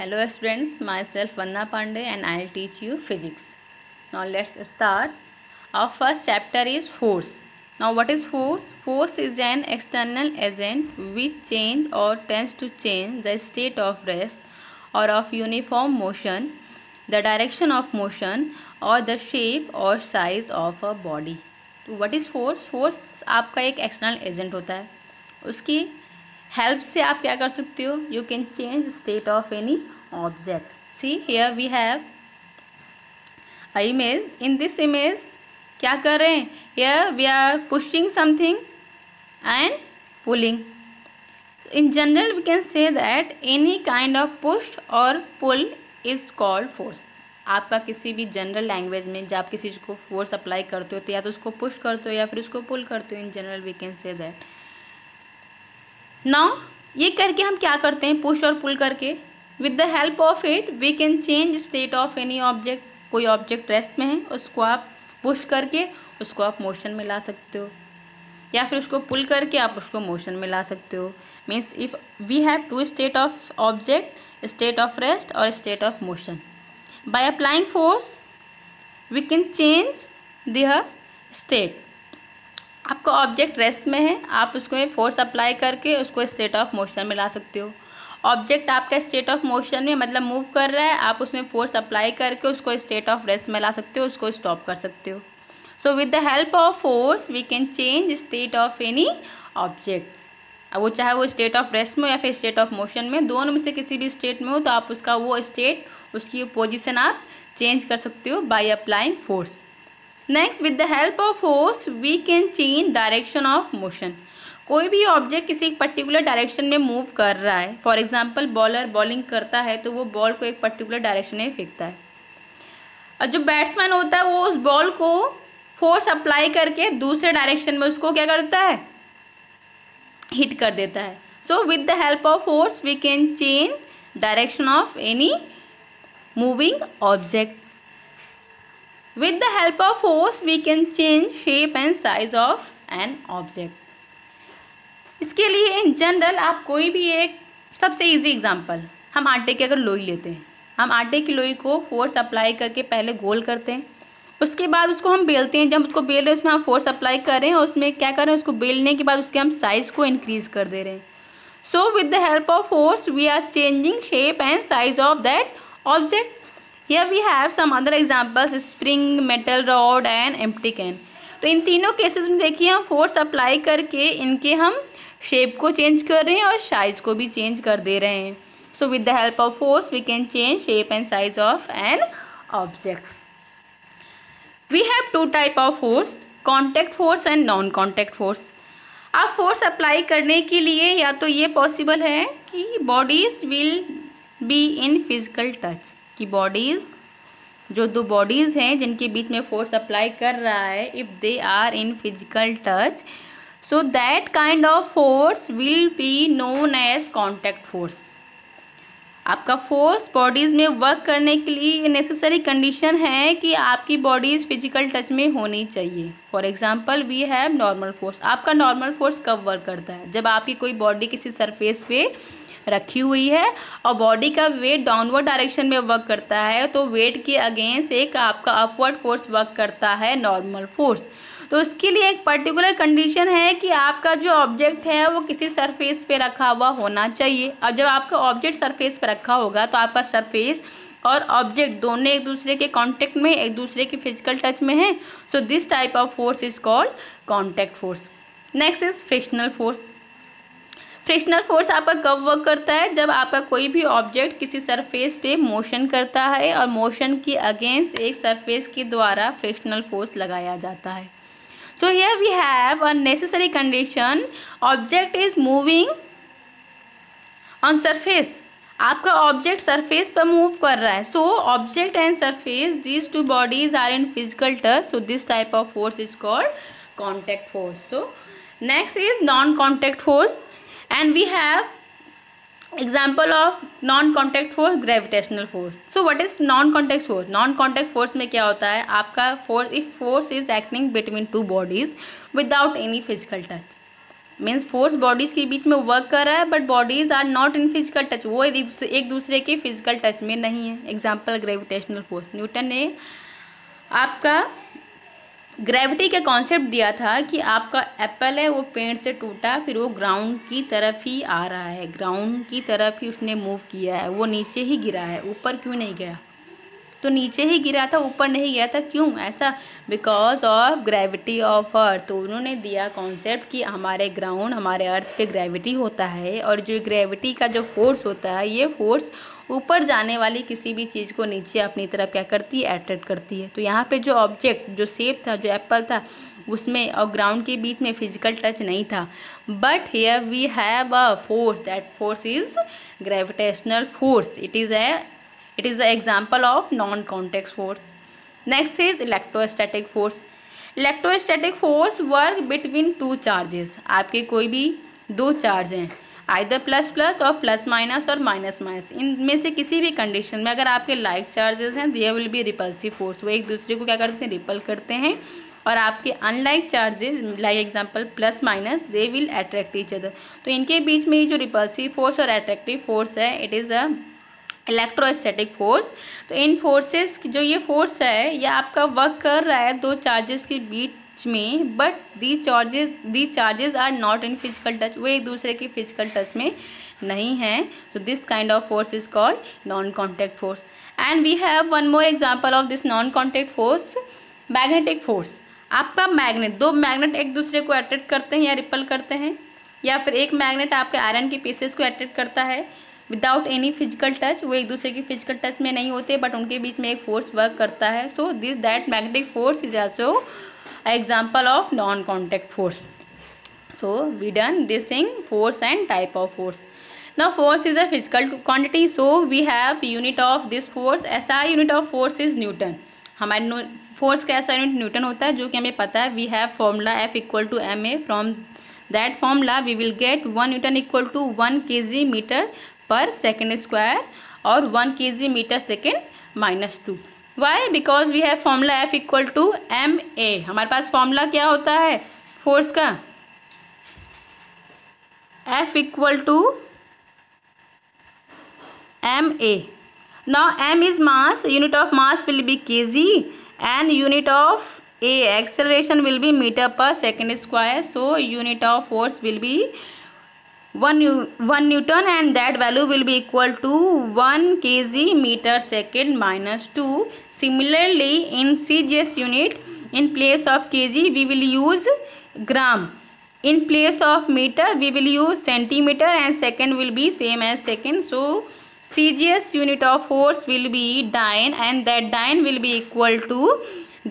Hello students, myself Vanna Pandey and I'll teach you physics. Now let's start. Our first chapter is force. Now what is force? Force is an external agent which change or tends to change the state of rest or of uniform motion, the direction of motion or the shape or size of a body. तो what is force? Force आपका एक external agent होता है. उसकी help से आप क्या कर सकते हो? You can change state of any object. See here we have a image. In this image क्या कर रहे हैं? Here we are pushing something and pulling. In general we can say that any kind of push और pull is called force. आपका किसी भी general language में जब आप किसी चीज़ को फोर्स अप्लाई करते हो तो या तो उसको पुश करते हो या फिर उसको पुल करते हो. In general we can say that. Now ये करके हम क्या करते हैं? पुश और पुल करके with the help of it we can change state of any object. कोई ऑब्जेक्ट रेस्ट में है, उसको आप पुश करके उसको आप मोशन में ला सकते हो या फिर उसको पुल करके आप उसको मोशन में ला सकते हो. Means if we have to state of object, state of rest और state of motion. By applying force we can change their state. आपका ऑब्जेक्ट रेस्ट में है, आप उसको फोर्स अप्लाई करके उसको स्टेट ऑफ मोशन में ला सकते हो. ऑब्जेक्ट आपका स्टेट ऑफ मोशन में मतलब मूव कर रहा है, आप उसमें फोर्स अप्लाई करके उसको स्टेट ऑफ रेस्ट में ला सकते हो, उसको स्टॉप कर सकते हो. So with the help of force we can change state of any object. अब वो चाहे वो स्टेट ऑफ रेस्ट में हो या फिर स्टेट ऑफ मोशन में, दोनों में से किसी भी स्टेट में हो तो आप उसका वो स्टेट, उसकी पोजिशन आप चेंज कर सकते हो by applying force. Next with the help of force we can change direction of motion. कोई भी ऑब्जेक्ट किसी एक पर्टिकुलर डायरेक्शन में मूव कर रहा है. फॉर एग्जांपल बॉलर बॉलिंग करता है तो वो बॉल को एक पर्टिकुलर डायरेक्शन में फेंकता है और जो बैट्समैन होता है वो उस बॉल को फोर्स अप्लाई करके दूसरे डायरेक्शन में उसको क्या करता है? हिट कर देता है. So with the help of force we can change direction of any moving object. With the help of force we can change shape and size of an object. इसके लिए इन जनरल आप कोई भी एक सबसे इजी एग्जांपल, हम आटे की अगर लोई लेते हैं, हम आटे की लोई को फोर्स अप्लाई करके पहले गोल करते हैं, उसके बाद उसको हम बेलते हैं. जब उसको बेल रहे हैं उसमें हम फोर्स अप्लाई कर रहे हैं, उसमें क्या कर रहे हैं? उसको बेलने के बाद उसके हम साइज़ को इंक्रीज कर दे रहे हैं. So with the help of force we are changing shape and size of that object. Here we have some other examples, spring, metal rod and empty can. तो इन तीनों केसेस में देखिए हम फोर्स अप्लाई करके इनके हम शेप को change कर रहे हैं और साइज को भी चेंज कर दे रहे हैं. So with the help of force we can change shape and size of an object. We have two type of force, contact force and non contact force. आप फोर्स अप्लाई करने के लिए या तो ये पॉसिबल है कि bodies will be in physical touch, कि बॉडीज़ जो दो बॉडीज़ हैं जिनके बीच में फोर्स अप्लाई कर रहा है, if they are in physical touch, so that kind of force will be known as contact force. आपका फोर्स बॉडीज़ में वर्क करने के लिए नेसेसरी कंडीशन है कि आपकी बॉडीज़ फिजिकल टच में होनी चाहिए. For example we have normal force. आपका नॉर्मल फोर्स कब वर्क करता है? जब आपकी कोई बॉडी किसी सरफेस पे रखी हुई है और बॉडी का वेट डाउनवर्ड डायरेक्शन में वर्क करता है, तो वेट के अगेंस्ट एक आपका अपवर्ड फोर्स वर्क करता है, नॉर्मल फोर्स. तो उसके लिए एक पर्टिकुलर कंडीशन है कि आपका जो ऑब्जेक्ट है वो किसी सरफेस पे रखा हुआ होना चाहिए. और जब आपका ऑब्जेक्ट सरफेस पे रखा होगा तो आपका सरफेस और ऑब्जेक्ट दोनों एक दूसरे के कांटेक्ट में, एक दूसरे के फिजिकल टच में है. So this type of force is called contact force. Next is frictional force. Frictional force आपका कब वर्क करता है? जब आपका कोई भी ऑब्जेक्ट किसी सरफेस पे मोशन करता है और मोशन के अगेंस्ट एक सरफेस के द्वारा फ्रिक्शनल फोर्स लगाया जाता है. So here we have a necessary condition, object is moving on surface. आपका ऑब्जेक्ट सरफेस पर मूव कर रहा है. So object and surface, these two bodies are in physical touch. So this type of force is called contact force. So next is non contact force. And we have example of non-contact force, gravitational force. So what is non-contact force? Non-contact force में क्या होता है? आपका force, if force is acting between two bodies without any physical touch, means force bodies के बीच में work कर रहा है but bodies are not in physical touch, वो एक दूसरे के फिजिकल टच में नहीं है। एग्जाम्पल ग्रेविटेशनल फोर्स, न्यूटन ने आपका ग्रेविटी का कॉन्सेप्ट दिया था कि आपका एप्पल है वो पेड़ से टूटा, फिर वो ग्राउंड की तरफ ही आ रहा है, ग्राउंड की तरफ ही उसने मूव किया है, वो नीचे ही गिरा है, ऊपर क्यों नहीं गया? तो नीचे ही गिरा था, ऊपर नहीं गया था, क्यों ऐसा? Because of gravity of earth. तो उन्होंने दिया कॉन्सेप्ट कि हमारे ग्राउंड, हमारे अर्थ पे ग्रेविटी होता है, और जो ग्रेविटी का जो फोर्स होता है, ये फोर्स ऊपर जाने वाली किसी भी चीज़ को नीचे अपनी तरफ क्या करती है? अट्रैक्ट करती है। तो यहाँ पे जो ऑब्जेक्ट, जो सेब था, जो एप्पल था, उसमें और ग्राउंड के बीच में फिजिकल टच नहीं था, but here we have a force, that force is gravitational force. It is the example of non-contact force. Next is electrostatic force. Electrostatic force work between two charges. आपके कोई भी दो charge हैं, either plus plus और plus minus और minus minus, इनमें से किसी भी कंडीशन में अगर आपके लाइक चार्जेस हैं, there will be repulsive force, वो एक दूसरे को क्या करते हैं? रिपल करते हैं। और आपके unlike charges, like example plus minus, they will attract each other. तो इनके बीच में जो रिपल्सिव फोर्स और अट्रैक्टिव फोर्स है, it is a electrostatic force. तो इन फोर्सेस जो ये फोर्स है, ये आपका वर्क कर रहा है दो चार्जेस के बीच में, but the charges are not in physical touch, वो एक दूसरे के फिजिकल टच में नहीं है। So this kind of force is called non contact force. And we have one more example of this non contact force, magnetic force. आपका magnet, दो magnet एक दूसरे को अट्रैक्ट करते हैं या रिपल करते हैं, या फिर एक मैग्नेट आपके आयरन के पीसेस को अट्रैक्ट करता है विदाउट एनी फिजिकल टच, वो एक दूसरे की फिजिकल टच में नहीं होते, बट उनके बीच में एक फोर्स वर्क करता है। So this that magnetic force is also example of non contact force. So we done this thing, force and type of force. Now force is a physical quantity, so we have unit of this force, ऐसा unit of force is newton. हमारे force का ऐसा unit Newton होता है, जो कि हमें पता है। We have formula F equal to ma, from that formula we will get 1 newton equal to 1 kg metre per second square और 1 kg metre second -2। Why? Because we have formula F equal to ma। हमारे पास formula क्या होता है force का? F equal to ma। Now m is mass, unit of mass will be kg and unit of a acceleration will be meter per second square. So unit of force will be 1 Newton and that value will be equal to 1 kg meter second -2. Similarly in CGS unit, in place of kg we will use gram, in place of meter we will use centimeter, and second will be same as second. So CGS unit of force will be dyne, and that dyne will be equal to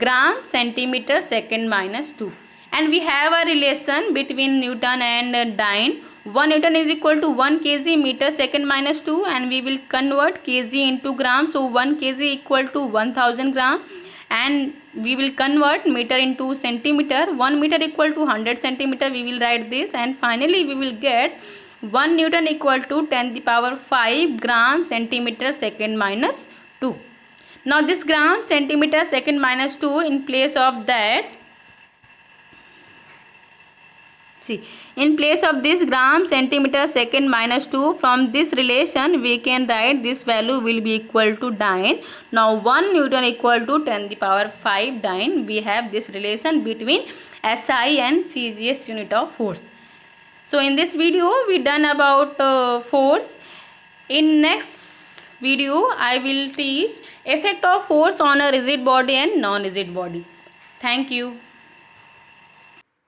gram centimeter second -2. And we have a relation between Newton and dyne. 1 Newton is equal to 1 kg meter second -2, and we will convert kg into gram. So 1 kg equal to 1000 gram, and we will convert meter into centimeter. 1 meter equal to 100 centimeter. We will write this, and finally we will get 1 Newton equal to 10⁵ gram centimeter second -2. Now this gram centimeter second -2, in place of that, see, in place of this gram centimeter second -2, from this relation we can write this value will be equal to dyne. Now 1 Newton equal to 10⁵ dyne. We have this relation between SI and CGS unit of force. So in this video we done about force. In next video I will teach effect of force on a rigid body and non-rigid body. Thank you.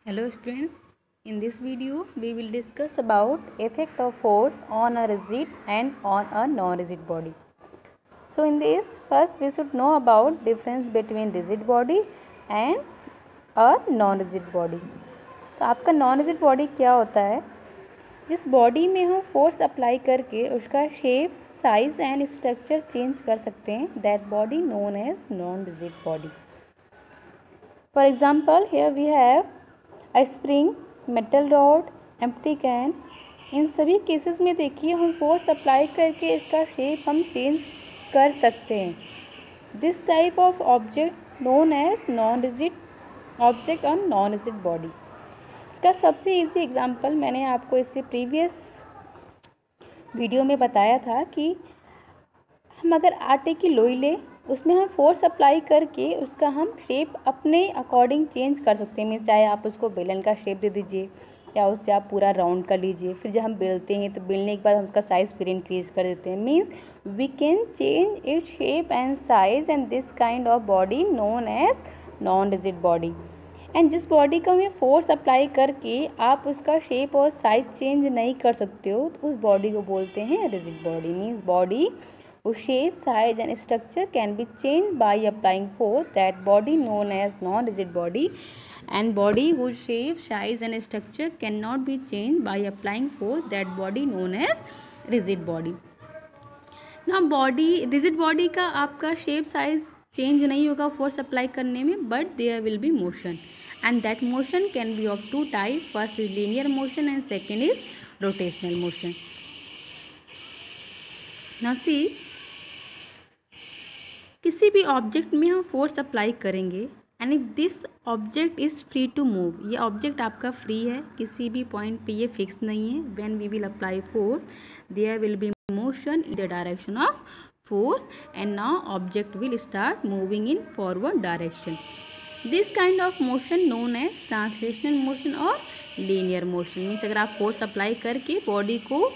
Hello students, in this video we will discuss about effect of force on a rigid and on a non-rigid body. So in this, first we should know about difference between rigid body and a non-rigid body. तो आपका non rigid body क्या होता है? जिस body में हम force apply करके उसका shape, size and structure change कर सकते हैं, that body known as non rigid body. For example here we have a spring, metal rod, empty can. इन सभी केसेस में देखिए हम फोर्स अप्लाई करके इसका शेप हम चेंज कर सकते हैं. This type of object known as non rigid object और नॉन रिजिड बॉडी. इसका सबसे इजी एग्जांपल मैंने आपको इससे प्रीवियस वीडियो में बताया था कि हम अगर आटे की लोई लें, उसमें हम फोर्स अप्लाई करके उसका हम शेप अपने अकॉर्डिंग चेंज कर सकते हैं। मीन्स चाहे आप उसको बेलन का शेप दे दीजिए या उससे आप पूरा राउंड कर लीजिए। फिर जब हम बेलते हैं तो बेलने के बाद हम उसका साइज़ फिर इंक्रीज कर देते हैं। Means we can change it shape and size and this kind of body known as non rigid body. And जिस बॉडी का हमें फोर्स अप्लाई करके आप उसका शेप और साइज चेंज नहीं कर सकते हो तो उस बॉडी को बोलते हैं rigid body. Means body whose shape, size and structure can be changed by applying force, that body known as non-rigid body, and body whose shape, size and structure cannot be changed by applying force, that body known as rigid body. Now body rigid body का आपका shape size change नहीं होगा force apply करने में, but there will be motion and that motion can be of two type. First is linear motion and second is rotational motion. Now see, किसी भी object में हम फोर्स अप्लाई करेंगे and if this object is free to move, ये object आपका free है, किसी भी पॉइंट पे ये फिक्स नहीं है, when we will apply force there will be motion in the direction of force and now object will start moving in forward direction. This kind of motion known as translational motion और linear motion. Means अगर आप force apply करके body को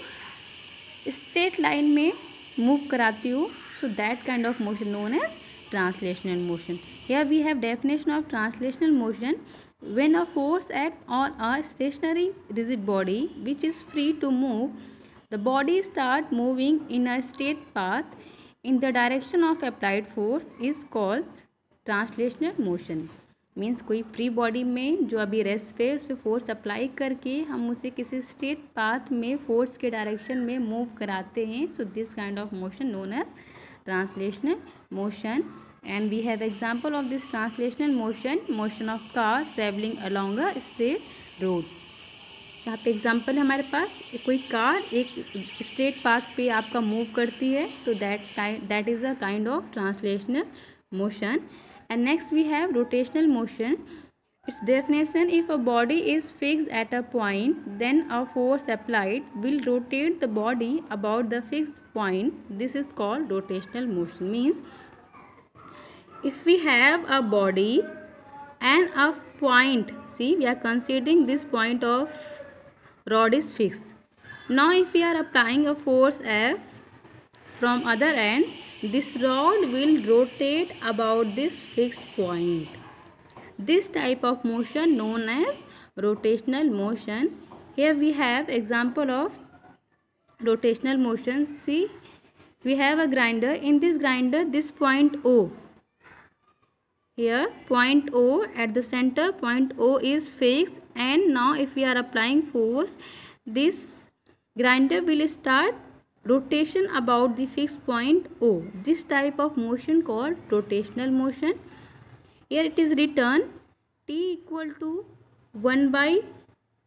straight line में move कराती हो, so that kind of motion known as translational motion. Here we have definition of translational motion. When a force act on a stationary rigid body which is free to move, the body start moving in a straight path in the direction of applied force is called translational motion. Means कोई free body में जो अभी rest पे उस पर force apply करके हम उसे किसी स्ट्रेट पाथ में फोर्स के डायरेक्शन में मूव कराते हैं. So this kind of motion known as translational motion. And we have example of this translational motion, motion of car travelling along a straight road. यहाँ पे एग्जांपल है हमारे पास, कोई कार एक स्ट्रेट पाथ पे आपका मूव करती है, तो that is a kind of translational motion. And next we have rotational motion. Its definition: if a body is fixed at a point, then a force applied will rotate the body about the fixed point. This is called rotational motion. Means if we have a body and a point, see we are considering this point of rod is fixed. Now if we are applying a force F from other end, this rod will rotate about this fixed point. This type of motion known as rotational motion. Here we have example of rotational motion. See, we have a grinder. In this grinder, this point O. Here point O at the center, point O is fixed, and now if we are applying force, this grinder will start rotation about the fixed point O. This type of motion called rotational motion. Here it is written T equal to 1 by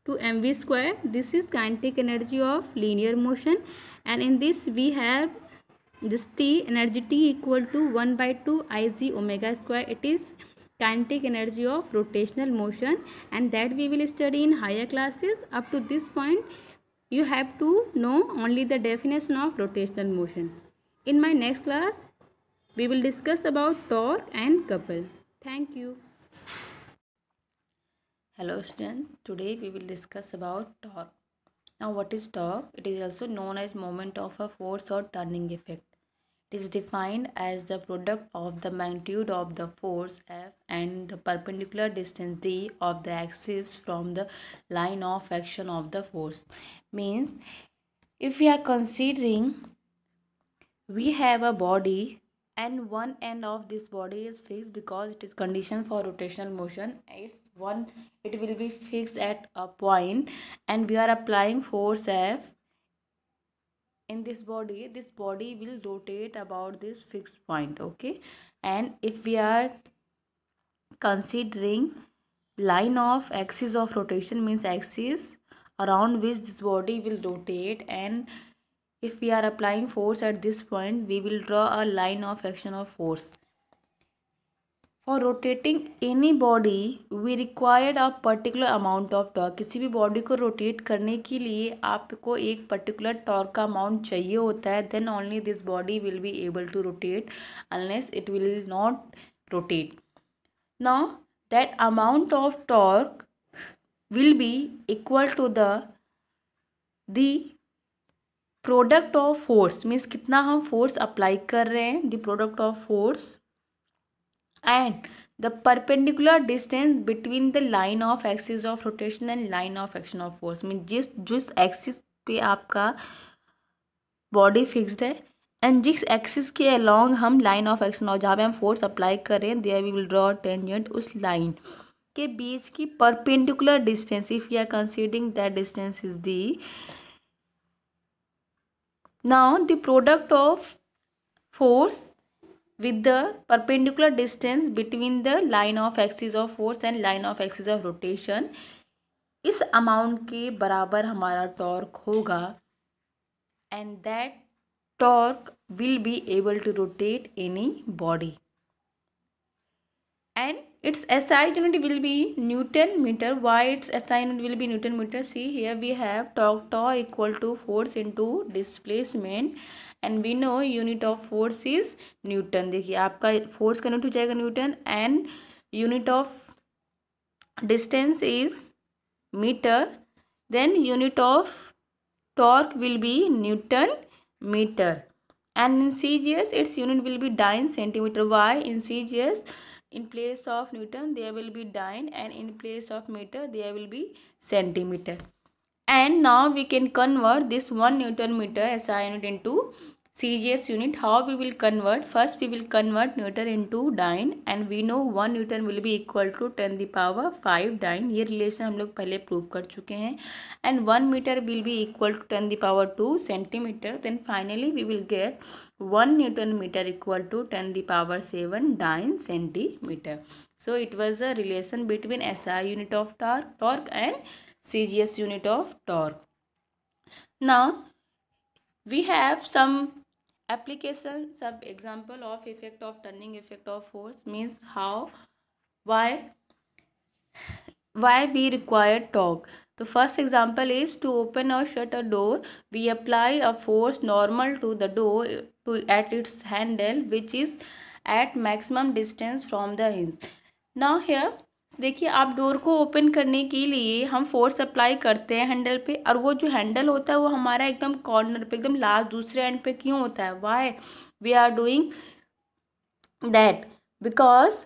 2 mv square. This is kinetic energy of linear motion, and in this we have this T energy T equal to 1 by 2 Ig omega square. It is kinetic energy of rotational motion, and that we will study in higher classes. Up to this point you have to know only the definition of rotational motion. In my next class, we will discuss about torque and couple. Thank you. Hello students, today we will discuss about torque. Now what is torque? It is also known as moment of a force or turning effect. It is defined as the product of the magnitude of the force F and the perpendicular distance d of the axis from the line of action of the force. Means if we are considering we have a body and one end of this body is fixed because it is conditioned for rotational motion. It will be fixed at a point and we are applying force F in this body will rotate about this fixed point. Okay, and if we are considering line of axis of rotation, means axis around which this body will rotate, and if we are applying force at this point, we will draw a line of action of force. For rotating any body we required a particular amount of torque. किसी भी body को rotate करने के लिए आपको एक particular torque का amount चाहिए होता है, then only this body will be able to rotate, unless it will not rotate. Now that amount of torque will be equal to the product of force, means कितना हम force apply कर रहे हैं, the product of force and the perpendicular distance between the line of axis of rotation and line of action of force. Mean जिस axis पे आपका body fixed है and जिस एक्सिस के अलॉन्ग हम लाइन ऑफ एक्शन और जहाँ पे हम फोर्स अप्लाई कर रहे हैं, there we will draw tangent, उस लाइन के बीच की perpendicular distance, if you are considering that distance is d, now the product of force with the perpendicular distance between the line of axis of force and line of axis of rotation, इस amount के बराबर हमारा torque होगा and that torque will be able to rotate any body and its SI unit will be Newton meter. Why its SI unit will be Newton meter? See here we have torque tau equal to force into displacement and we know unit of force is Newton. देखिए आपका force का unit हो जाएगा Newton and unit of distance is meter, then unit of torque will be Newton meter and in CGS its unit will be dyne centimeter. Why? In CGS in place of Newton there will be dyne and in place of meter there will be centimeter. And now we can convert this 1 Newton meter SI unit into CGS unit. How we will convert? First we will convert Newton into dyne and we know 1 Newton will be equal to 10 the power 5 dyne. ये relation हम लोग पहले prove कर चुके हैं. And 1 meter will be equal to 10 the power 2 centimeter. Then finally we will get 1 Newton meter equal to 10 the power 7 dyne centimeter. So it was a relation between SI unit of torque and CGS unit of torque. Now we have some application, some example of effect of turning effect of force, means how why we require torque. The first example is to open or shut a door, we apply a force normal to the door at its handle which is at maximum distance from the hinge. Now here देखिए आप door को open करने के लिए हम force apply करते हैं handle पे, और वो जो हैंडल होता है वो हमारा एकदम कॉर्नर पे, एकदम लास्ट दूसरे एंड पे क्यों होता है? Why we are doing that? Because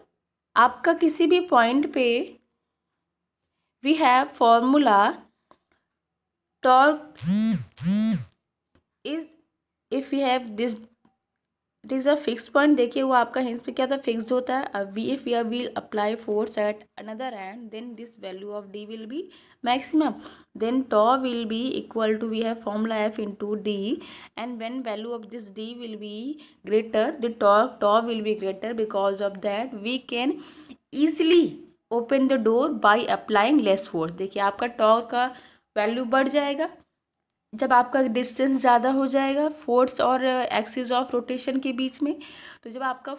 आपका किसी भी पॉइंट पे we have formula torque is if you have this, it is a fix point. देखिए वो आपका हिंज पे क्या था, फिक्स्ड होता है. अब we if you will apply force at another end then this value of d will be maximum, then tau will be equal to, we have formula F into d, and when value of this d will be greater the tau will be greater, because of that we can easily open the door by applying less force. देखिए आपका टॉ का value बढ़ जाएगा जब आपका distance ज़्यादा हो जाएगा फोर्स और एक्सिस ऑफ रोटेशन के बीच में. तो जब आपका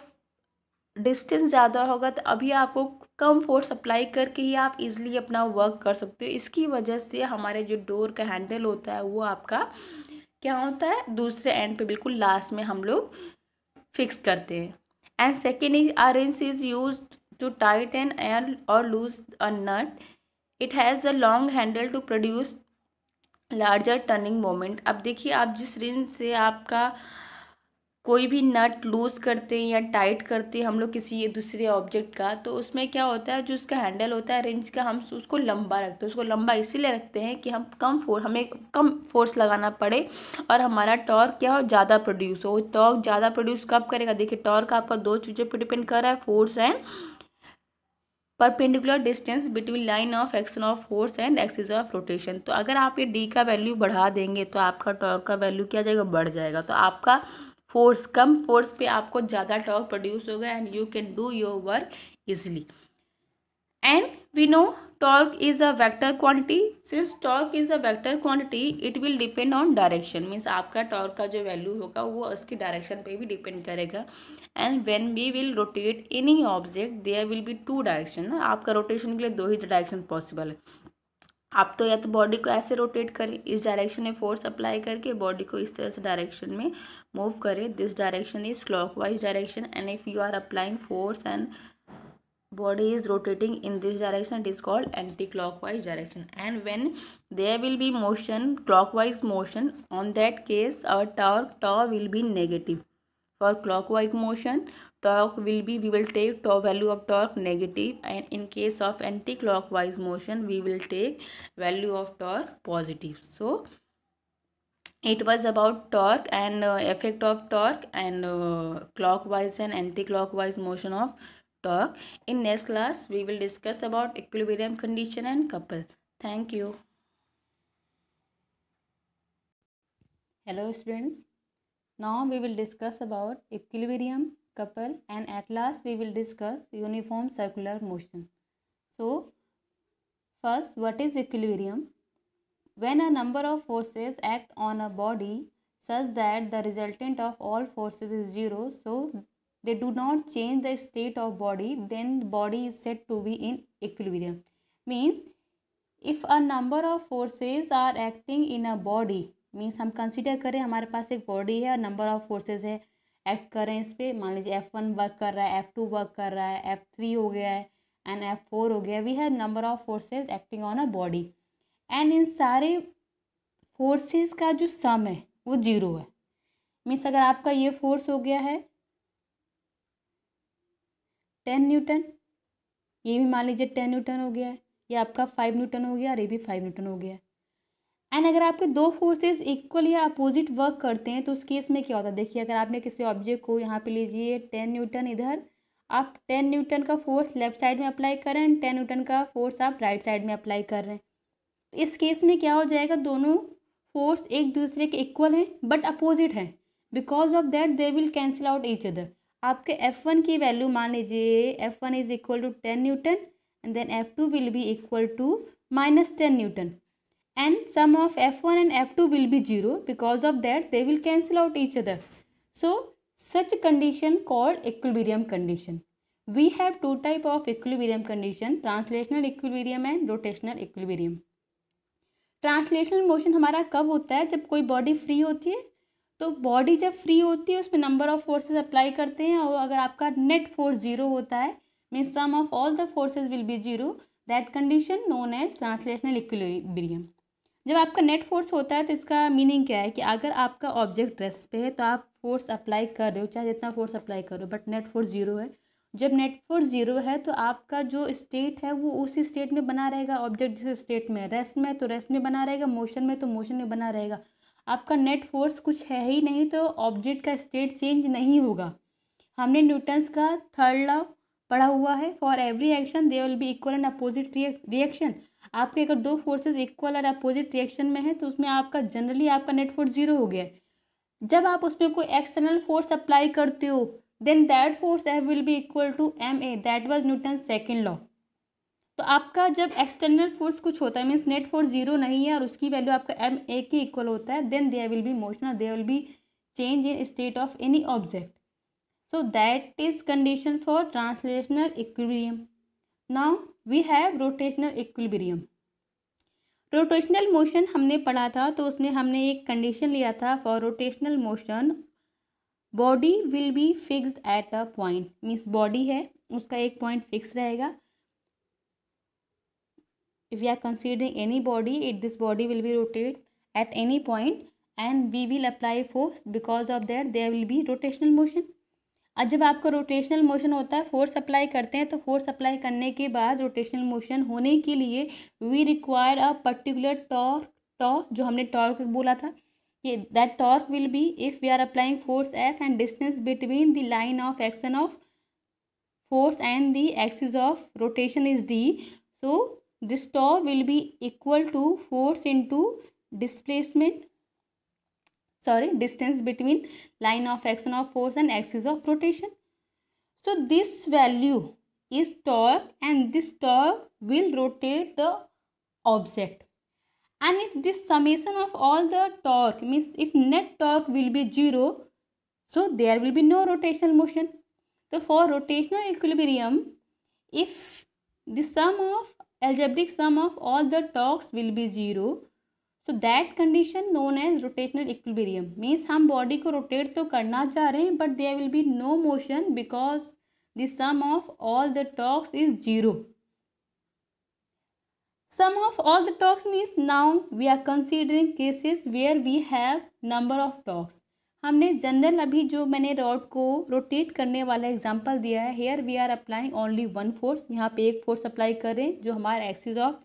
डिस्टेंस ज़्यादा होगा तो अभी आपको कम फोर्स अप्लाई करके ही आप इजीली अपना वर्क कर सकते हो. इसकी वजह से हमारे जो डोर का हैंडल होता है वो आपका क्या होता है, दूसरे एंड पे बिल्कुल लास्ट में हम लोग फिक्स करते हैं. And second is are wrench is use to tighten and और loose a nut. It has a long handle to produce larger turning moment. अब देखिए आप जिस रिंच से आपका कोई भी नट लूज़ करते हैं या टाइट करते हैं हम लोग किसी दूसरे ऑब्जेक्ट का, तो उसमें क्या होता है, जो उसका हैंडल होता है रिंच का, हम उसको लंबा रखते हैं. उसको लंबा इसीलिए रखते हैं कि हम हमें कम फोर्स लगाना पड़े और हमारा टॉर्क क्या हो, ज़्यादा प्रोड्यूस हो. टॉर्क ज़्यादा प्रोड्यूस कब करेगा? देखिए टॉर्क आपका दो चीज़ों पर डिपेंड कर रहा है, force and perpendicular distance between line of action of force and axis of rotation. तो अगर आप ये डी का वैल्यू बढ़ा देंगे तो आपका टॉर्क का वैल्यू क्या जाएगा, बढ़ जाएगा. तो आपका फोर्स, कम फोर्स पे आपको ज़्यादा टॉर्क प्रोड्यूस होगा and you can do your work easily. And we know torque is a vector quantity. Since torque is a vector quantity, it will depend on direction. Means आपका torque का जो value होगा वो उसकी direction पे भी depend करेगा. And when we will rotate any object, there will be two direction. ना आपका rotation के लिए दो ही direction possible है. आप तो या तो बॉडी को ऐसे रोटेट करें, इस डायरेक्शन में फोर्स अप्लाई करके बॉडी को इस तरह से डायरेक्शन में मूव करें. This direction is clockwise direction. And if you are applying force and body is rotating in this direction, it is called anti-clockwise direction. And when there will be motion, clockwise motion, on that case our torque will be negative. For clockwise motion, torque will be, we will take value of torque negative, and in case of anti-clockwise motion we will take value of torque positive. So it was about torque and effect of torque and clockwise and anti-clockwise motion of torque. In next class we will discuss about equilibrium condition and couple. Thank you. Hello students. Now we will discuss about equilibrium, couple, and at last we will discuss uniform circular motion. So first, what is equilibrium? When a number of forces act on a body such that the resultant of all forces is zero, so they do not change the state of body, then the body is said to be in equilibrium. Means if a number of forces are acting in a body, means हम consider करें हमारे पास एक body है और number of forces है act कर रहे हैं इस पर. मान लीजिए F1 वर्क कर रहा है, F2 वर्क कर रहा है, F3 हो गया है एंड F4 हो गया. We have number of forces acting on a body and इन सारे फोर्सेस का जो सम है वो जीरो है. मीन्स अगर आपका ये फोर्स हो गया है 10 न्यूटन, ये भी मान लीजिए 10 न्यूटन हो गया है, ये आपका 5 न्यूटन हो गया और ये भी 5 न्यूटन हो गया. एंड अगर आपके दो फोर्सेस इक्वल या अपोजिट वर्क करते हैं तो उस केस में क्या होता है. देखिए अगर आपने किसी ऑब्जेक्ट को यहाँ पे लीजिए 10 न्यूटन, इधर आप 10 न्यूटन का फोर्स लेफ्ट साइड में अप्लाई कर रहे हैं, 10 न्यूटन का फोर्स आप राइट साइड में अप्लाई कर रहे हैं. इस केस में क्या हो जाएगा, दोनों फोर्स एक दूसरे के इक्वल हैं बट अपोजिट हैं. Because of that they will cancel out each other. आपके F1 की वैल्यू मान लीजिए F1 is equal to 10 newton and then F2 will be equal to -10 newton. And sum of F1 and F2 will be 0. Because of that they will cancel out each other. So such condition called equilibrium condition. We have two type of equilibrium condition, translational equilibrium and rotational equilibrium. Translational motion हमारा कब होता है, जब कोई body free होती है. तो body जब फ्री होती है उसमें नंबर ऑफ फोर्सेस अप्लाई करते हैं और अगर आपका नेट फोर्स जीरो होता है means sum of all the forces will be zero, that condition known as translational equilibrium. जब आपका नेट फोर्स होता है तो इसका मीनिंग क्या है कि अगर आपका ऑब्जेक्ट रेस्ट पे है तो आप फोर्स अप्लाई कर रहे हो, चाहे जितना फोर्स अप्लाई कर रहे हो, बट नेट फोर्स जीरो है. जब नेट फोर्स जीरो है तो आपका जो स्टेट है वो उसी स्टेट में बना रहेगा. ऑब्जेक्ट जिस स्टेट में रेस्ट में है तो रेस्ट में बना रहेगा, मोशन में तो मोशन में बना रहेगा. आपका नेट फोर्स कुछ है ही नहीं तो ऑब्जेक्ट का स्टेट चेंज नहीं होगा. हमने न्यूटन्स का थर्ड लॉ पढ़ा हुआ है, for every action there will be equal and opposite reaction. आपके अगर दो फोर्सेस इक्वल और अपोजिट रिएक्शन में है तो उसमें आपका जनरली आपका नेट फोर्स जीरो हो गया. जब आप उसमें कोई एक्सटर्नल फोर्स अप्लाई करते हो then that force F will be equal to ma. That was Newton second law. तो आपका जब एक्सटर्नल फोर्स कुछ होता है मीन्स नेट फोर्स जीरो नहीं है और उसकी वैल्यू आपका ma के इक्वल होता है, then there will be motion और there will be change in state of any object. So that is condition for translational equilibrium. Now we have rotational equilibrium. Rotational motion हमने पढ़ा था तो उसमें हमने एक कंडीशन लिया था, for rotational motion body will be fixed at a point. Means body है उसका एक पॉइंट फिक्स रहेगा. If we are considering any body, it this body will be rotate at any point and we will apply force. Because of that there will be rotational motion. और जब आपका rotational motion होता है force apply करते हैं तो force apply करने के बाद रोटेशनल मोशन होने के लिए we require a particular torque जो हमने टॉर्क बोला था. ये that torque will be if we are applying force F and distance between the line of action of force and the axis of rotation is d. So this torque will be equal to force into displacement distance between line of action of force and axis of rotation. So this value is torque and this torque will rotate the object. And if this summation of all the torque means if net torque will be 0, so there will be no rotational motion. So for rotational equilibrium, if the algebraic sum of all the torques will be 0, so that condition known as rotational equilibrium means हम body को rotate तो करना चाह रहे हैं but there will be no motion because the sum of all the torques is 0. Sum of all the torques means now we are considering cases where we have number of torques. हमने general अभी जो मैंने rod को rotate करने वाला example दिया है, here we are applying only one force, यहाँ पे एक फोर्स अप्लाई कर रहे हैं जो हमारा एक्सिस ऑफ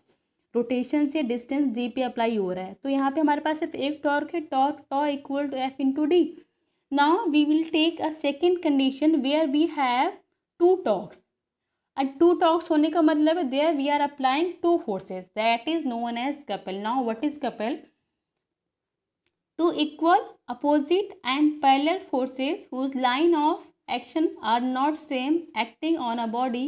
रोटेशन से डिस्टेंस डी पे अप्लाई हो रहा है. तो यहाँ पे हमारे पास सिर्फ एक टॉर्क है, torque tau equal to F into d. Now we will take a second condition where we have two torques. And two torques होने का मतलब है there we are applying two forces, that is known as couple. Now what is couple? Two equal, opposite and parallel forces whose line of action are not same acting on a body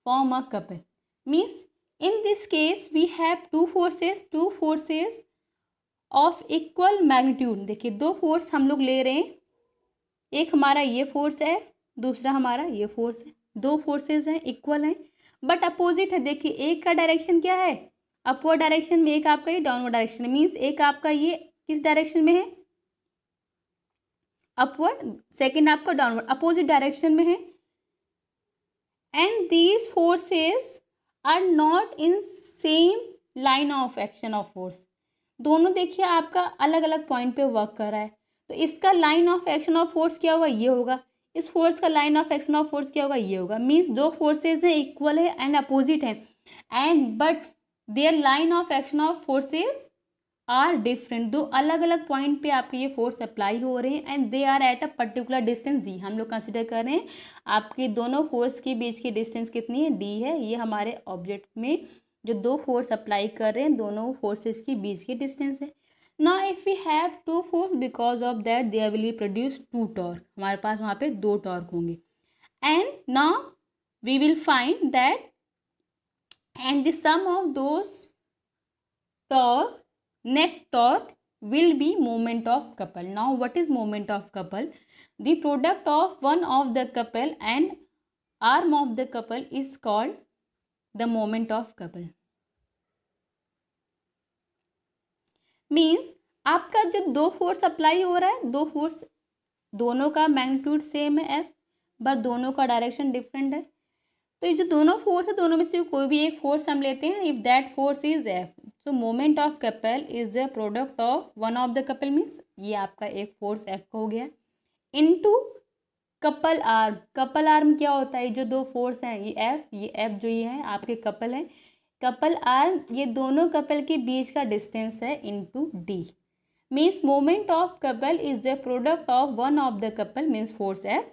form a couple. Means in this case we have two forces of equal magnitude. देखिए दो force हम लोग ले रहे हैं, एक हमारा ये फोर्स है, दूसरा हमारा ये फोर्स है. दो फोर्सेस हैं, इक्वल हैं बट अपोजिट है. देखिए एक का डायरेक्शन क्या है? अपवर्ड डायरेक्शन में, एक आपका ये डाउनवर्ड डायरेक्शन. मीन्स एक आपका ये किस डायरेक्शन में है? अपवर्ड. सेकंड आपका डाउनवर्ड, अपोजिट डायरेक्शन में है. And these forces are not in same line of action of force. दोनों देखिए आपका अलग अलग पॉइंट पे वर्क कर रहा है. तो इसका line of action of force क्या होगा? ये होगा. इस फोर्स का line of action of force क्या होगा? ये होगा. मीन्स दो फोर्सेज हैं, इक्वल है एंड अपोजिट है, and but their line of action of forces are different. दो अलग अलग पॉइंट पे आपके ये फोर्स अप्लाई हो रहे हैं and they are at a particular distance d. हम लोग कंसिडर कर रहे हैं आपके दोनों फोर्स के बीच की डिस्टेंस कितनी है? डी है. ये हमारे ऑब्जेक्ट में जो दो फोर्स अप्लाई कर रहे हैं दोनों फोर्सेस के बीच की डिस्टेंस है. Now if we have two force because of that there will be produce two torque. हमारे पास वहाँ पे दो टॉर्क होंगे. And now we will find that and the sum of those torque net torque will be moment of couple. Now what is moment of couple? The product of one of the couple and arm of the couple is called the moment of couple. Means आपका जो दो force apply हो रहा है, दो force दोनों का magnitude same है F, बट दोनों का डायरेक्शन डिफरेंट है. तो ये जो दोनों फोर्स है दोनों में से कोई भी एक फोर्स हम लेते हैं. If that force is F, so moment of couple is the product of one of the couple. Means ये आपका एक फोर्स F का हो गया into couple arm. Couple arm क्या होता है? जो दो फोर्स हैं ये F जो ये है आपके कपल हैं. कपल आर्म ये दोनों कपल के बीच का डिस्टेंस है into D. Means moment of couple is the product of one of the couple means force F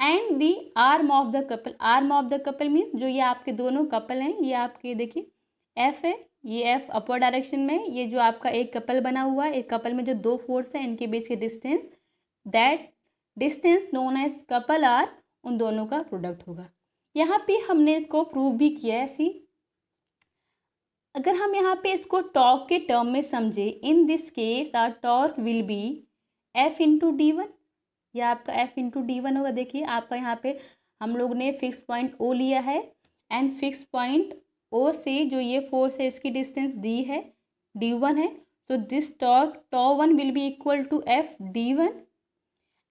and the arm of the couple. Arm of the couple means जो ये आपके दोनों couple हैं, ये आपके देखिए F है, ये F अपवर्ड डायरेक्शन में, ये जो आपका एक कपल बना हुआ है, एक कपल में जो दो फोर्स है इनके बीच के distance, that distance known as couple r, उन दोनों का प्रोडक्ट होगा. यहाँ पे हमने इसको प्रूव भी किया है. सी अगर हम यहाँ पे इसको टॉर्क के टर्म में समझे, in this case r torque will be F into D1. यह आपका F इंटू D1 होगा. देखिए आपका यहाँ पे हम लोग ने फिक्स पॉइंट O लिया है एंड फिक्स पॉइंट O से जो ये फोर्स है इसकी डिस्टेंस D है, D1 है. सो दिस टॉर्क टॉ1 will be equal to F D1.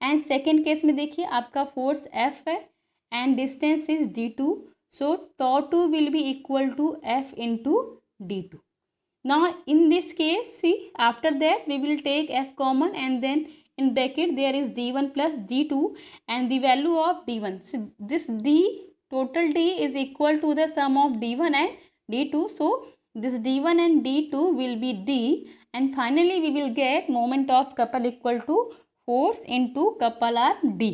And second case में देखिए आपका फोर्स F है and distance is D2. So टॉ2 will be equal to F into D2. Now in this case, see after that we will take F common and then in bracket there is D1 plus D2 and the value of D1. So this D total D is equal to the sum of D1 and D2. So this D1 and D2 will be D and finally we will get moment of couple equal to force into couple arm D.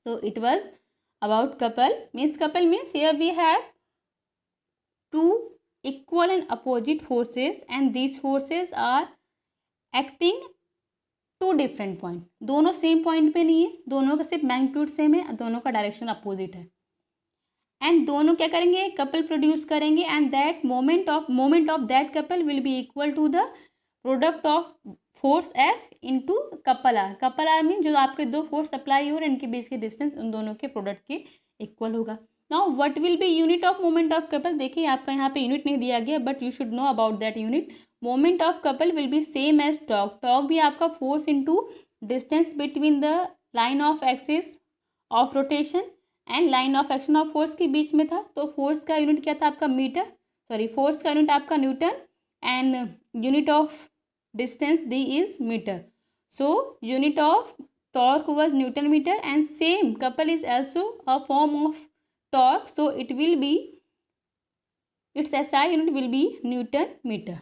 So it was about couple. Couple means here we have two equal and opposite forces and these forces are acting to different point. दोनों same point पे नहीं है, दोनों का सिर्फ magnitude same है, दोनों का डायरेक्शन अपोजिट है. एंड दोनों क्या करेंगे, कपल प्रोड्यूस करेंगे, and that moment of that couple will be equal to the product of force F into couple r. Couple r mean जो आपके दो फोर्स अप्लाई हो और इनके बीच के डिस्टेंस उन दोनों के प्रोडक्ट के इक्वल होगा। Now what will be unit of moment of couple, देखिए आपका यहाँ पे यूनिट नहीं दिया गया but you should know about that unit. Moment of couple will be same as torque. Torque भी आपका force into distance between the line of axis of rotation and line of action of force के बीच में था। तो force का unit क्या था आपका मीटर, सॉरी फोर्स का यूनिट आपका Newton and unit of distance d is meter. So unit of torque was Newton meter and same couple is also a form of torque, so it will be its SI unit will be Newton meter.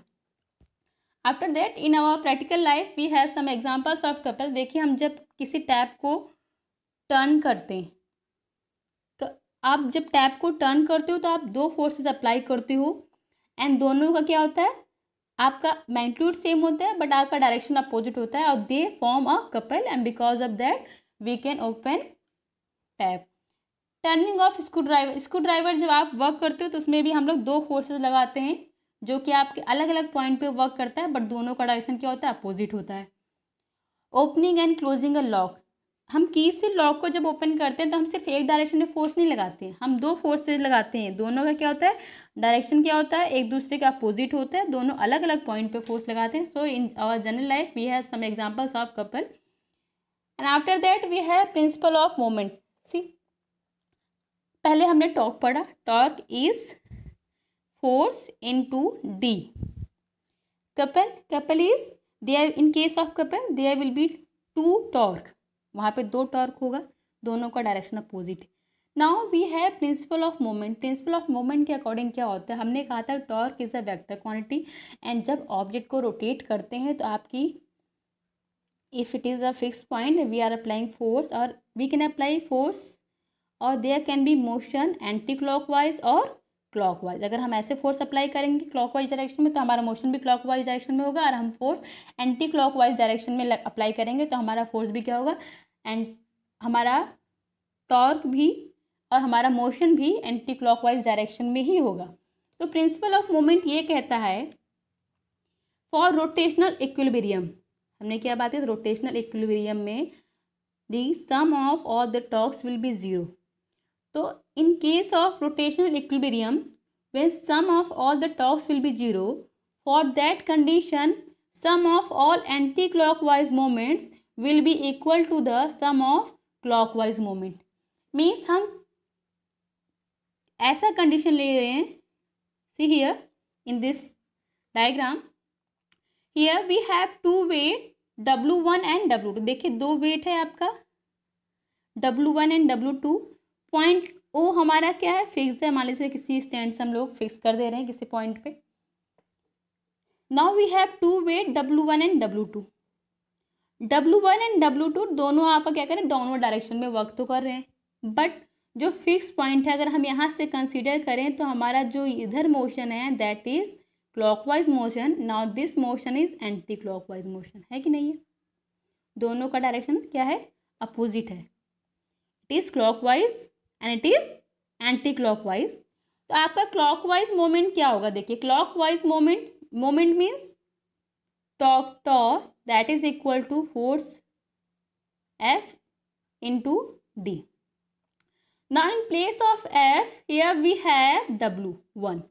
After that in our practical life we have some examples of couple. देखिए हम जब किसी tap को turn करते हैं तो आप जब टैप को टर्न करते हो तो आप दो फोर्सेस अप्लाई करते हो एंड दोनों का क्या होता है, आपका मैग्नीट्यूड सेम होता है बट आपका डायरेक्शन अपोजिट होता है और they form a couple and because of that we can open tap. Turning of screwdriver, screwdriver जब आप वर्क करते हो तो उसमें भी हम लोग दो फोर्सेस लगाते हैं जो कि आपके अलग अलग पॉइंट पे वर्क करता है बट दोनों का डायरेक्शन क्या होता है, अपोजिट होता है। Opening and closing a lock, हम की से लॉक को जब ओपन करते हैं तो हम सिर्फ एक डायरेक्शन में फोर्स नहीं लगाते हैं, हम दो फोर्सेज लगाते हैं, दोनों का क्या होता है, डायरेक्शन क्या होता है, एक दूसरे का अपोजिट होता है, दोनों अलग अलग पॉइंट पे फोर्स लगाते हैं। So in our general life we have some examples of couple and after that we have principle of moment. See पहले हमने टॉर्क पढ़ा, torque is force into D. Couple is there, in case of couple there will be two torque, वहाँ पे दो torque होगा, दोनों का direction opposite है। Now we have principle of moment. Principle of moment के अकॉर्डिंग क्या होता है, हमने कहा था torque is a vector quantity and जब ऑब्जेक्ट को रोटेट करते हैं तो आपकी if it is a fix point we are applying force और वी कैन अप्लाई फोर्स और there can be motion anticlockwise और क्लॉकवाइज। अगर हम ऐसे फोर्स अप्लाई करेंगे क्लॉकवाइज डायरेक्शन में तो हमारा मोशन भी क्लॉकवाइज डायरेक्शन में होगा और हम फोर्स एंटी क्लॉकवाइज डायरेक्शन में अप्लाई करेंगे तो हमारा फोर्स भी क्या होगा, एंड हमारा टॉर्क भी और हमारा मोशन भी एंटी क्लॉकवाइज डायरेक्शन में ही होगा। तो प्रिंसिपल ऑफ मोमेंट ये कहता है फॉर रोटेशनल इक्विलिब्रियम, हमने क्या बात है, रोटेशनल इक्विलिब्रियम में the sum of all the torques will be zero. तो in case of rotational equilibrium when sum of all the torques will be zero, for that condition sum of all anti-clockwise moments will be equal to the sum of clockwise moment। means हम ऐसा condition ले रहे हैं, see here in this diagram here we have two weight W1 and W2। देखिए दो wait है आपका W1 and W2। Point ओ हमारा क्या है, फिक्स है, मान लीजिए किसी स्टैंड से हम लोग फिक्स कर दे रहे हैं किसी पॉइंट पे। Now we have two weight W1 and W2। W1 and W2 दोनों आपका क्या करें, डाउनवर्ड डायरेक्शन में वर्क तो कर रहे हैं बट जो फिक्स पॉइंट है अगर हम यहाँ से कंसीडर करें तो हमारा जो इधर मोशन है that is clockwise motion. Now this motion is anti clockwise motion, है कि नहीं है, दोनों का डायरेक्शन क्या है, अपोजिट है, it is clockwise and it is anticlockwise. तो आपका क्लॉकवाइज मोमेंट क्या होगा, देखिए clockwise moment means torque that is equal to force F into d. Now in place of F here we have W1।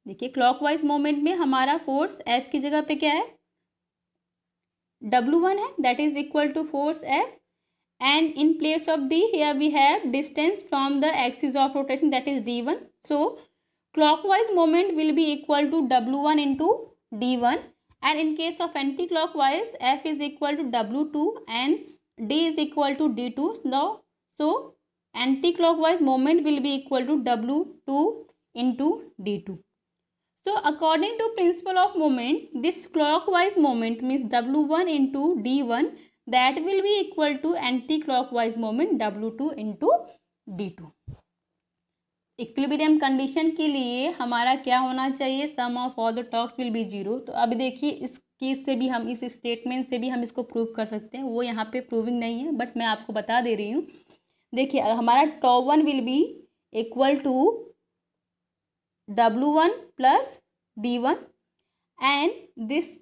देखिए clockwise moment में हमारा force F की जगह पे क्या है, W1 है, that is equal to force F and in place of D here we have distance from the axis of rotation that is D1. So clockwise moment will be equal to W1 into D1 and in case of anti-clockwise F is equal to W2 and D is equal to D2. Now so anti-clockwise moment will be equal to W2 into D2. So according to principle of moment this clockwise moment means W1 into D1 that will be equal to anti-clockwise moment W2 into D2। Equilibrium condition के लिए हमारा क्या होना चाहिए, sum of all the torques will be zero. तो अभी देखिए इस केस से भी हम, इस स्टेटमेंट से भी हम इसको प्रूव कर सकते हैं, वो यहाँ पे प्रूविंग नहीं है बट मैं आपको बता दे रही हूँ। देखिए हमारा टॉ1 will be equal to W1 plus D1, and this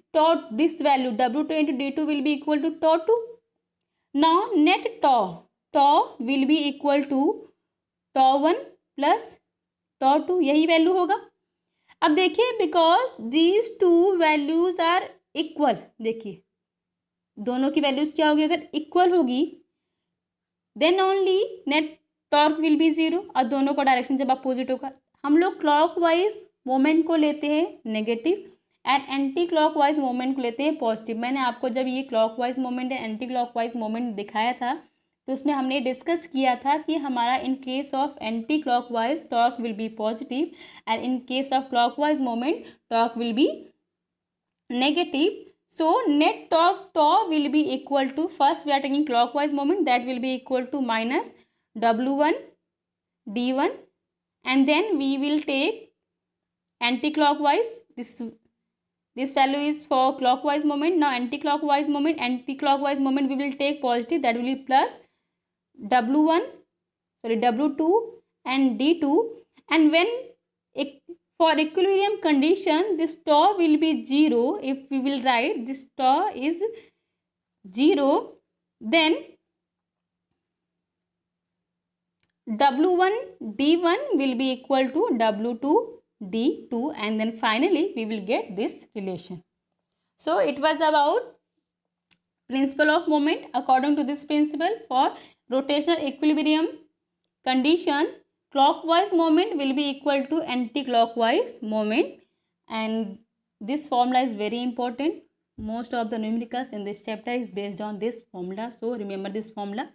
value W2 into D2 will be equal to tau 2. Now net tau will be equal to tau 1 plus tau 2, यही वैल्यू होगा. अब देखिए because these two values are equal, देखिए दोनों की values क्या होगी, अगर इक्वल होगी then only net torque will be zero, और दोनों का डायरेक्शन जब अपोजिट होगा. हम लोग क्लॉकवाइज मोमेंट को लेते हैं negative and anti clockwise moment को लेते हैं पॉजिटिव. मैंने आपको जब ये clockwise moment and anti clockwise moment दिखाया था तो उसमें हमने डिस्कस किया था कि हमारा इन case of anti clockwise torque will B positive and in case of clockwise moment torque will B negative. So net torque tau will be equal to, first we are taking clockwise moment, that will be equal to minus W1 D1, and then we will take anti-clockwise. This value is for clockwise moment. Now anti-clockwise moment we will take positive, that will be plus W2 and D2, and when for equilibrium condition this tau will be 0. If we will write this tau is 0, then W1 D1 will be equal to W2 D2, and then finally we will get this relation. So it was about principle of moment. According to this principle, for rotational equilibrium condition, clockwise moment will be equal to anti-clockwise moment, and this formula is very important. Most of the numericals in this chapter is based on this formula, so remember this formula.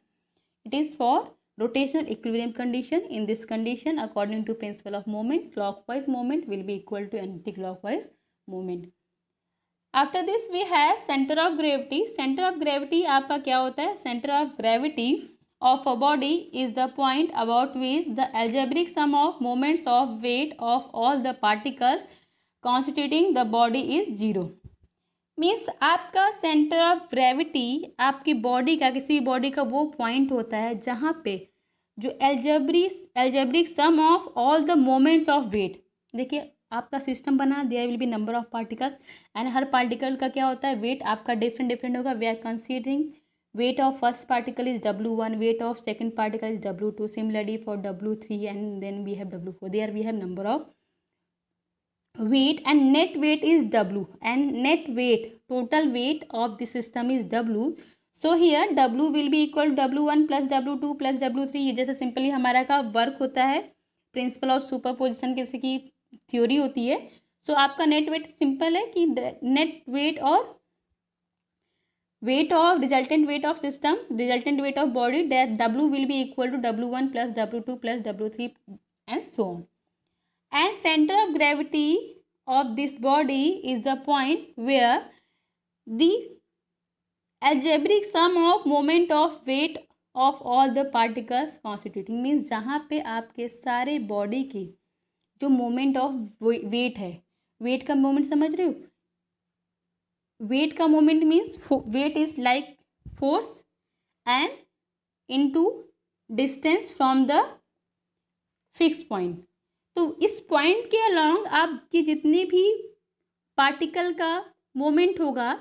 It is for rotational equilibrium condition. In this condition, according to principle of moment, clockwise moment will be equal to anti-clockwise moment. After this we have center of gravity. Center of gravity आपका क्या होता है? Center of gravity of a body is the point about which the algebraic sum of moments of weight of all the particles constituting the body is 0. Means आपका centre of gravity आपकी body का, किसी body का वो point होता है जहाँ पे जो algebraic sum of all the moments of weight. देखिए आपका सिस्टम बना, there will be number of particles and हर पार्टिकल का क्या होता है, वेट आपका डिफरेंट होगा. We are considering weight of first particle is W1, weight of second particle is W2, similarly for W3, and then we have W4. There we have number of weight, and net weight is W, and net weight, total weight of the system is W. So here W will be equal to W1 plus W2 plus W3. ये जैसे simply हमारा का work होता है, principle of superposition किसी की theory होती है. सो आपका नेट वेट सिंपल है कि नेट वेट और weight of resultant weight of system, resultant weight of body, that W will be equal to W1 plus W2 plus W3 and so on. And center of gravity of this body is the point where the algebraic sum of moment of weight of all the particles constituting, means जहाँ पे आपके सारे body के जो moment of weight है, weight का moment समझ रहे हो, वेट का moment means weight is like force and into distance from the fix point. तो इस पॉइंट के अलॉन्ग आपकी जितनी भी पार्टिकल का मोमेंट होगा,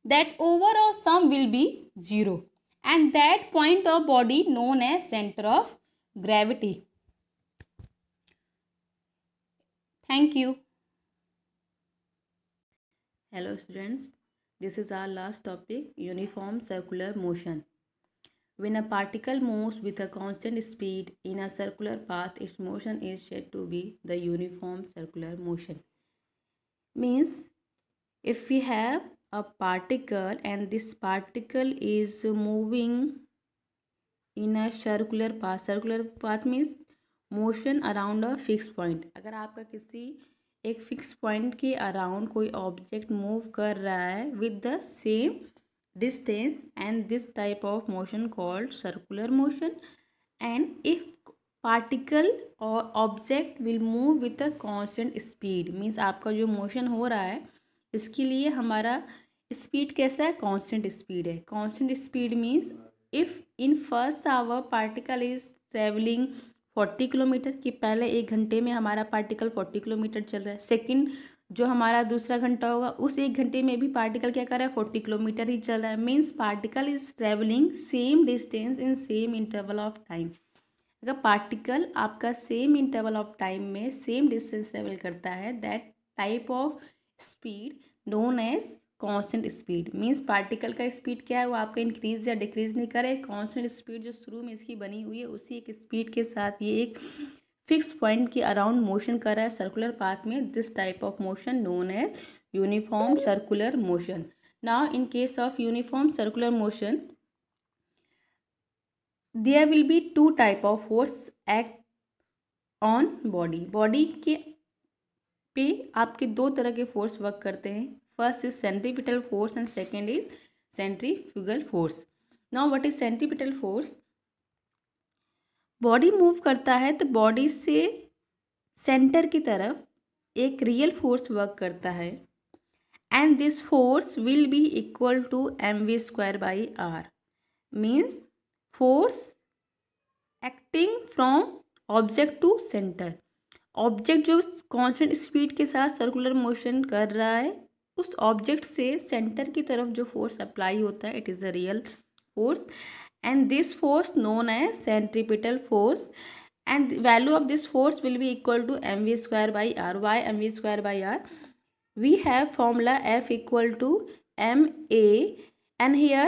that overall sum will be 0, and that point of body known as centre of gravity. Thank you. Hello students, this is our last topic, uniform circular motion. When a particle moves with a constant speed in a circular path, its motion is said to be the uniform circular motion. Means if we have a particle and this particle is moving in a circular path means motion around a fixed point. अगर आपका किसी एक fix point के around कोई object move कर रहा है with the same distance, and this type of motion called circular motion. And if particle और object will move with a constant speed, means आपका जो मोशन हो रहा है इसके लिए हमारा स्पीड कैसा है, कांस्टेंट स्पीड है. Constant speed means if in first hour particle is travelling 40 kilometre, कि पहले 1 घंटे में हमारा पार्टिकल 40 किलोमीटर चल रहा है। सेकंड जो हमारा दूसरा घंटा होगा उस 1 घंटे में भी पार्टिकल क्या कर रहा है, 40 किलोमीटर ही चल रहा है। Means particle is travelling same distance in same interval of time. अगर पार्टिकल आपका सेम इंटरवल ऑफ टाइम में सेम डिस्टेंस ट्रेवल करता है, that type of speed known as constant speed. Means particle का स्पीड क्या है, वो आपका इंक्रीज या डिक्रीज नहीं करे। कांस्टेंट स्पीड जो शुरू में इसकी बनी हुई है उसी एक स्पीड के साथ ये एक फिक्स पॉइंट के अराउंड मोशन कर रहा है सर्कुलर पाथ में। This type of motion known as uniform circular motion. Now in case of uniform circular motion there will be 2 type of force act on body. Body के पे आपके 2 तरह के फोर्स वर्क करते हैं। First is centripetal force and second is centrifugal force. Now what is centripetal force? Body move करता है तो बॉडी से सेंटर की तरफ एक रियल फोर्स वर्क करता है and this force will be equal to mv²/r। Means force acting from object to centre. Object जो कांस्टेंट स्पीड के साथ सर्कुलर मोशन कर रहा है उस ऑब्जेक्ट से सेंटर की तरफ जो फोर्स अप्लाई होता है, it is a real force and this force known as centripetal force and the value of this force will be equal to mv²/r. Why mv²/r? We have formula F equal to ma and here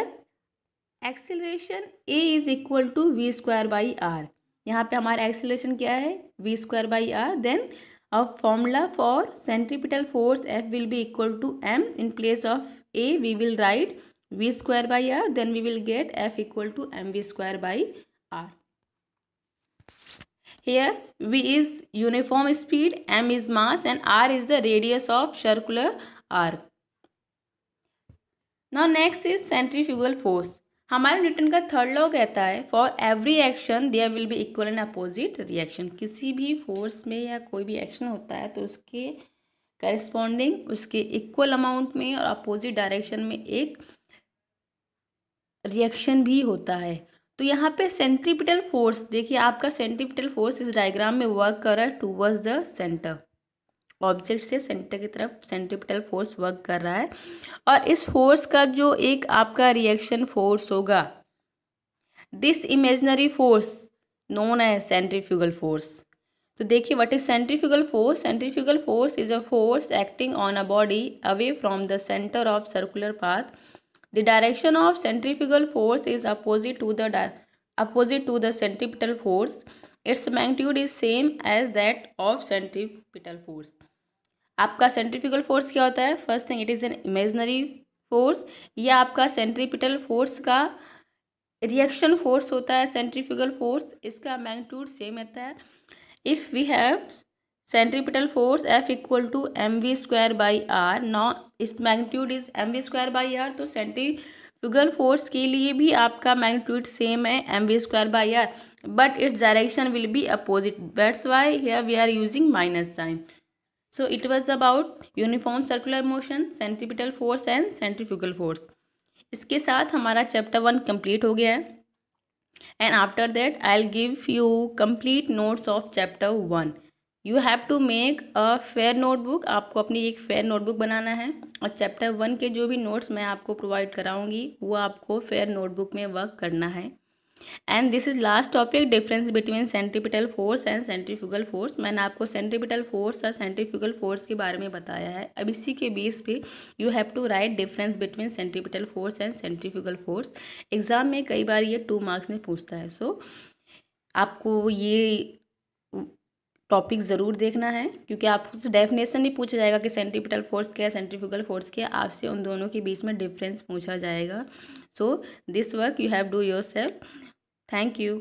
acceleration a is equal to v²/r. यहाँ पे हमारा acceleration क्या है, v²/r. Then our formula for centripetal force F will be equal to m. In place of a we will write v²/r, then we will get F equal to mv²/r. Here v is uniform speed, m is mass and r is the radius of circular arc. Now next is centrifugal force. हमारे Newton का third law कहता है for every action there will be equal and opposite reaction. किसी भी force में या कोई भी एक्शन होता है तो उसके करेस्पॉन्डिंग उसके इक्वल अमाउंट में और अपोजिट डायरेक्शन में एक रिएक्शन भी होता है। तो यहाँ पे सेंट्रीपिटल फोर्स देखिए, आपका सेंट्रीपिटल फोर्स इस डायग्राम में वर्क कर रहा है टूवर्ड्स द सेंटर। ऑब्जेक्ट से सेंटर की तरफ सेंट्रीपिटल फोर्स वर्क कर रहा है और इस फोर्स का जो एक आपका रिएक्शन फोर्स होगा, this imaginary force known as centrifugal force. तो देखिए what is centrifugal force? Centrifugal force is a force acting on a body away from the centre of circular path. The direction of centrifugal force is opposite to the centripetal force. Its magnitude is same as that of centripetal force. आपका centrifugal force क्या होता है? First thing, it is an imaginary force. ये आपका centripetal force का reaction force होता है centrifugal force. इसका magnitude same रहता है. If we have centripetal force F equal to mv²/r. now इस मैग्नीट्यूड इज mv²/r. तो सेंट्रीफ्यूगल फोर्स के लिए भी आपका मैग्नीट्यूड सेम है mv²/r, but its direction will be opposite. That's why here we are using minus sign. So it was about uniform circular motion, centripetal force and centrifugal force. इसके साथ हमारा chapter 1 complete हो गया है and after that I will give you complete notes of chapter 1. You have to make a fair notebook. आपको अपनी एक fair notebook बनाना है और चैप्टर 1 के जो भी नोट्स मैं आपको प्रोवाइड कराऊंगी वो आपको फेयर नोटबुक में वर्क करना है. And this is last topic, difference between centripetal force and centrifugal force. मैंने आपको सेंट्रीपिटल फोर्स और सेंट्रीफ्यूगल फोर्स के बारे में बताया है. अब इसी के बेस पे you have to write difference between centripetal force and centrifugal force. Exam में कई बार ये 2 मार्क्स में पूछता है. सो आपको ये टॉपिक ज़रूर देखना है क्योंकि आपसे डेफिनेशन नहीं पूछा जाएगा कि सेंट्रीपिटल फोर्स क्या है, सेंट्रीफ्यूगल फोर्स क्या है. आपसे उन दोनों के बीच में डिफरेंस पूछा जाएगा. So this work you have do yourself. Thank you.